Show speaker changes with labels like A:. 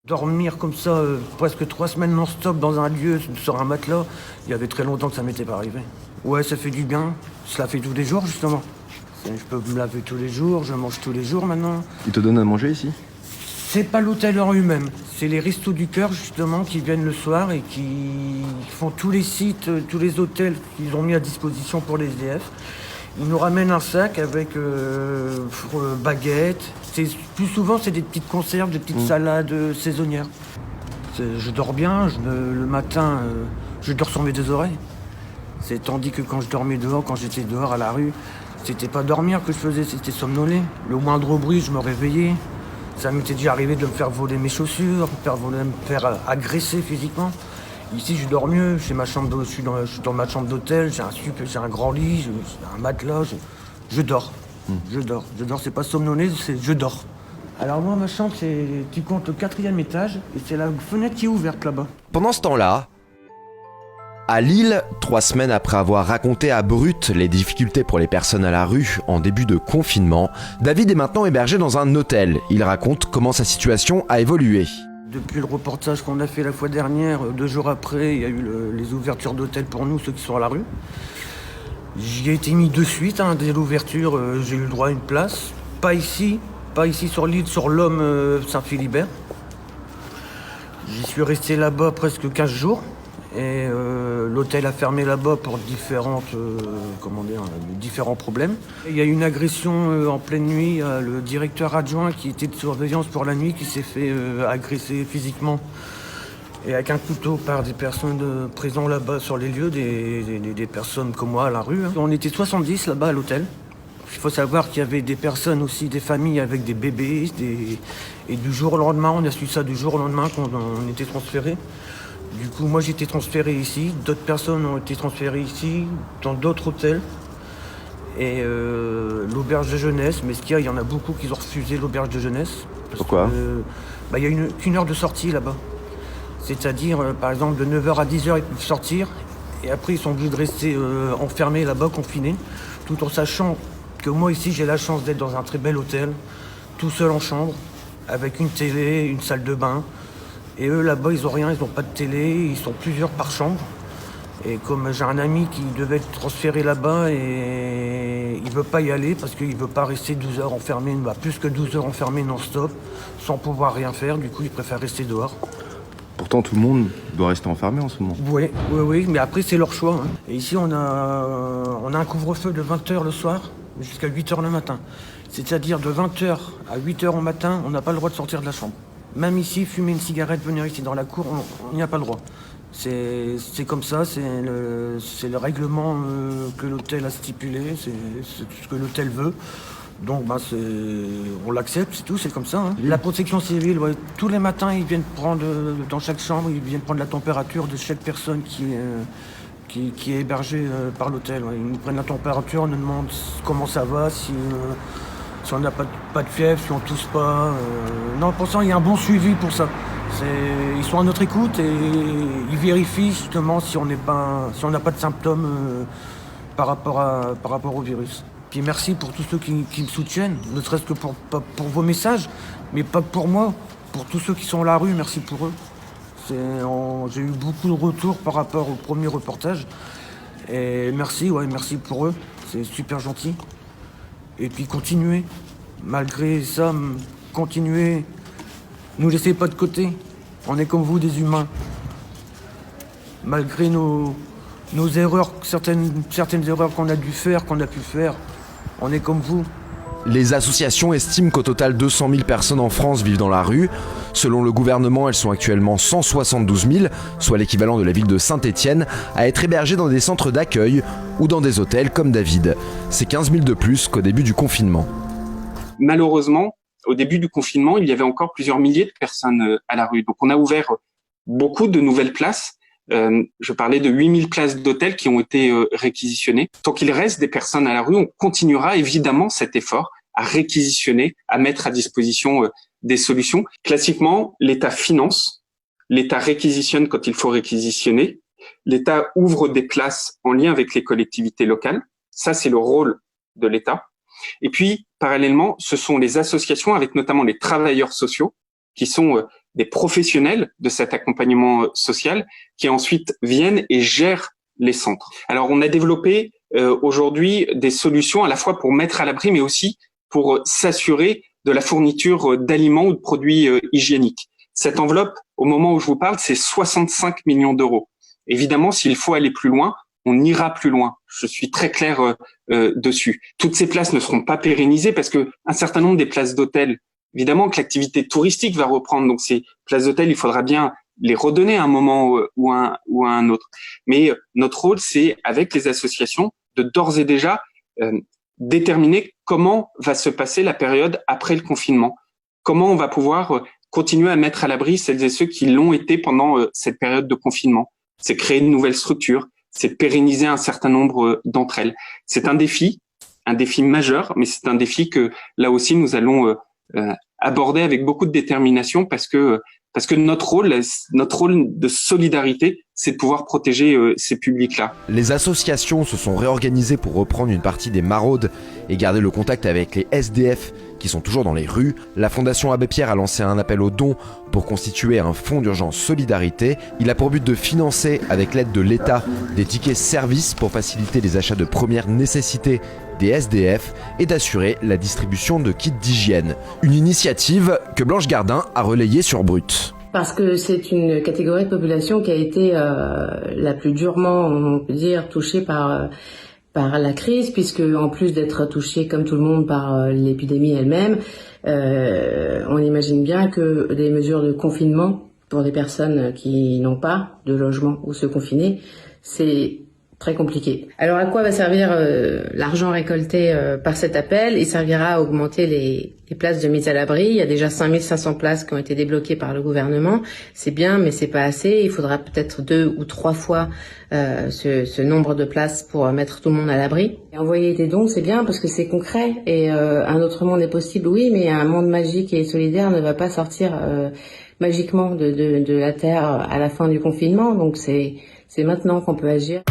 A: Dormir comme ça, presque 3 semaines non-stop dans un lieu, sur un matelas, il y avait très longtemps que ça m'était pas arrivé. Ouais, ça fait du bien. Je la fais tous les jours, justement. Je peux me laver tous les jours, je mange tous les jours maintenant.
B: Ils te donnent à manger ici?
A: C'est pas l'hôtel en lui-même, c'est les Restos du Cœur, justement, qui viennent le soir et qui font tous les sites, tous les hôtels qu'ils ont mis à disposition pour les SDF. Ils nous ramènent un sac avec baguettes. Plus souvent, c'est des petites conserves, des petites salades saisonnières. Je dors bien, le matin, je dors sur mes deux oreilles. Tandis que quand je dormais dehors, quand j'étais dehors à la rue, c'était pas dormir que je faisais, c'était somnoler. Le moindre bruit, je me réveillais. Ça m'était déjà arrivé de me faire voler mes chaussures, me faire agresser physiquement. Ici, je dors mieux. Je suis dans ma chambre d'hôtel. J'ai un grand lit, j'ai un matelas. Je dors. Je dors. C'est pas somnoler, je dors. Alors moi, ma chambre, tu comptes au 4e étage et c'est la fenêtre qui est ouverte là-bas.
C: Pendant ce temps-là, à Lille, 3 semaines après avoir raconté à Brut les difficultés pour les personnes à la rue en début de confinement, David est maintenant hébergé dans un hôtel. Il raconte comment sa situation a évolué.
A: Depuis le reportage qu'on a fait la fois dernière, 2 jours après, il y a eu les ouvertures d'hôtels pour nous, ceux qui sont à la rue. J'y ai été mis de suite, dès l'ouverture, j'ai eu le droit à une place. Pas ici sur l'île, sur l'Homme Saint-Philibert. J'y suis resté là-bas presque 15 jours. Et l'hôtel a fermé là-bas pour différents problèmes. Il y a eu une agression en pleine nuit. Le directeur adjoint qui était de surveillance pour la nuit qui s'est fait agresser physiquement et avec un couteau par des personnes présentes là-bas sur les lieux, des personnes comme moi à la rue. On était 70 là-bas à l'hôtel. Il faut savoir qu'il y avait des personnes aussi, des familles avec des bébés. Et du jour au lendemain, on a su ça du jour au lendemain qu'on était transférés. Du coup, moi j'ai été transféré ici, d'autres personnes ont été transférées ici, dans d'autres hôtels. Et l'auberge de jeunesse, mais il y en a beaucoup qui ont refusé l'auberge de jeunesse.
B: Pourquoi?
A: Il y a qu'une heure de sortie là-bas. C'est-à-dire, par exemple, de 9h à 10h, ils peuvent sortir. Et après, ils sont obligés de rester enfermés là-bas, confinés. Tout en sachant que moi ici, j'ai la chance d'être dans un très bel hôtel, tout seul en chambre, avec une télé, une salle de bain. Et eux, là-bas, ils n'ont rien, ils n'ont pas de télé, ils sont plusieurs par chambre. Et comme j'ai un ami qui devait être transféré là-bas et il ne veut pas y aller parce qu'il ne veut pas rester 12 heures enfermé, plus que 12 heures enfermé non-stop, sans pouvoir rien faire, du coup, il préfère rester dehors.
B: Pourtant, tout le monde doit rester enfermé en ce moment.
A: Oui, mais après, c'est leur choix. Et ici, on a un couvre-feu de 20h le soir jusqu'à 8h le matin. C'est-à-dire de 20h à 8h au matin, on n'a pas le droit de sortir de la chambre. Même ici, fumer une cigarette, venir ici dans la cour, on n'y a pas le droit. C'est comme ça, c'est le règlement que l'hôtel a stipulé, c'est ce que l'hôtel veut. Donc on l'accepte, c'est tout, c'est comme ça. La protection civile, tous les matins, ils viennent prendre, dans chaque chambre, ils viennent prendre la température de chaque personne qui est hébergée par l'hôtel. Ils nous prennent la température, on nous demande comment ça va, si on n'a pas de fièvre, si on tousse pas. Non, pour ça, il y a un bon suivi pour ça. Ils sont à notre écoute et ils vérifient justement si on n'a pas de symptômes par rapport au virus. Puis merci pour tous ceux qui me soutiennent, ne serait-ce que pour vos messages, mais pas que pour moi, pour tous ceux qui sont à la rue, merci pour eux. J'ai eu beaucoup de retours par rapport au premier reportage. Et merci pour eux, c'est super gentil. Et puis continuez, malgré ça, continuez, nous laissez pas de côté. On est comme vous, des humains. Malgré nos erreurs, certaines erreurs qu'on a pu faire, on est comme vous.
C: Les associations estiment qu'au total 200 000 personnes en France vivent dans la rue. Selon le gouvernement, elles sont actuellement 172 000, soit l'équivalent de la ville de Saint-Étienne, à être hébergées dans des centres d'accueil ou dans des hôtels comme David. C'est 15 000 de plus qu'au début du confinement.
D: Malheureusement, au début du confinement, il y avait encore plusieurs milliers de personnes à la rue. Donc on a ouvert beaucoup de nouvelles places. Je parlais de 8000 places d'hôtels qui ont été réquisitionnées. Tant qu'il reste des personnes à la rue, on continuera évidemment cet effort à réquisitionner, à mettre à disposition des solutions. Classiquement, l'État finance, l'État réquisitionne quand il faut réquisitionner, l'État ouvre des places en lien avec les collectivités locales. Ça, c'est le rôle de l'État. Et puis, parallèlement, ce sont les associations, avec notamment les travailleurs sociaux, qui sont des professionnels de cet accompagnement social qui ensuite viennent et gèrent les centres. Alors, on a développé aujourd'hui des solutions à la fois pour mettre à l'abri, mais aussi pour s'assurer de la fourniture d'aliments ou de produits hygiéniques. Cette enveloppe, au moment où je vous parle, c'est 65 millions d'euros. Évidemment, s'il faut aller plus loin, on ira plus loin. Je suis très clair dessus. Toutes ces places ne seront pas pérennisées parce que un certain nombre des places d'hôtel, évidemment que l'activité touristique va reprendre. Donc ces places d'hôtel, il faudra bien les redonner à un moment ou à un autre. Mais notre rôle, c'est avec les associations de d'ores et déjà déterminer comment va se passer la période après le confinement. Comment on va pouvoir continuer à mettre à l'abri celles et ceux qui l'ont été pendant cette période de confinement. C'est créer de nouvelles structures, c'est pérenniser un certain nombre d'entre elles. C'est un défi majeur, mais c'est un défi que là aussi nous allons aborder avec beaucoup de détermination parce que notre rôle de solidarité, c'est de pouvoir protéger ces publics-là.
C: Les associations se sont réorganisées pour reprendre une partie des maraudes et garder le contact avec les SDF qui sont toujours dans les rues. La Fondation Abbé Pierre a lancé un appel aux dons pour constituer un fonds d'urgence solidarité. Il a pour but de financer, avec l'aide de l'État, des tickets services pour faciliter les achats de première nécessité des SDF et d'assurer la distribution de kits d'hygiène. Une initiative que Blanche Gardin a relayée sur Brut.
E: Parce que c'est une catégorie de population qui a été la plus durement, on peut dire, touchée par la crise, puisque en plus d'être touchée comme tout le monde par l'épidémie elle-même, on imagine bien que des mesures de confinement pour des personnes qui n'ont pas de logement où se confiner, c'est très compliqué. Alors à quoi va servir l'argent récolté par cet appel? Il servira à augmenter les places de mise à l'abri. Il y a déjà 5500 places qui ont été débloquées par le gouvernement. C'est bien, mais c'est pas assez. Il faudra peut-être 2 ou 3 fois ce nombre de places pour mettre tout le monde à l'abri. Et envoyer des dons, c'est bien parce que c'est concret. Et un autre monde est possible, oui, mais un monde magique et solidaire ne va pas sortir magiquement de la Terre à la fin du confinement. Donc c'est maintenant qu'on peut agir.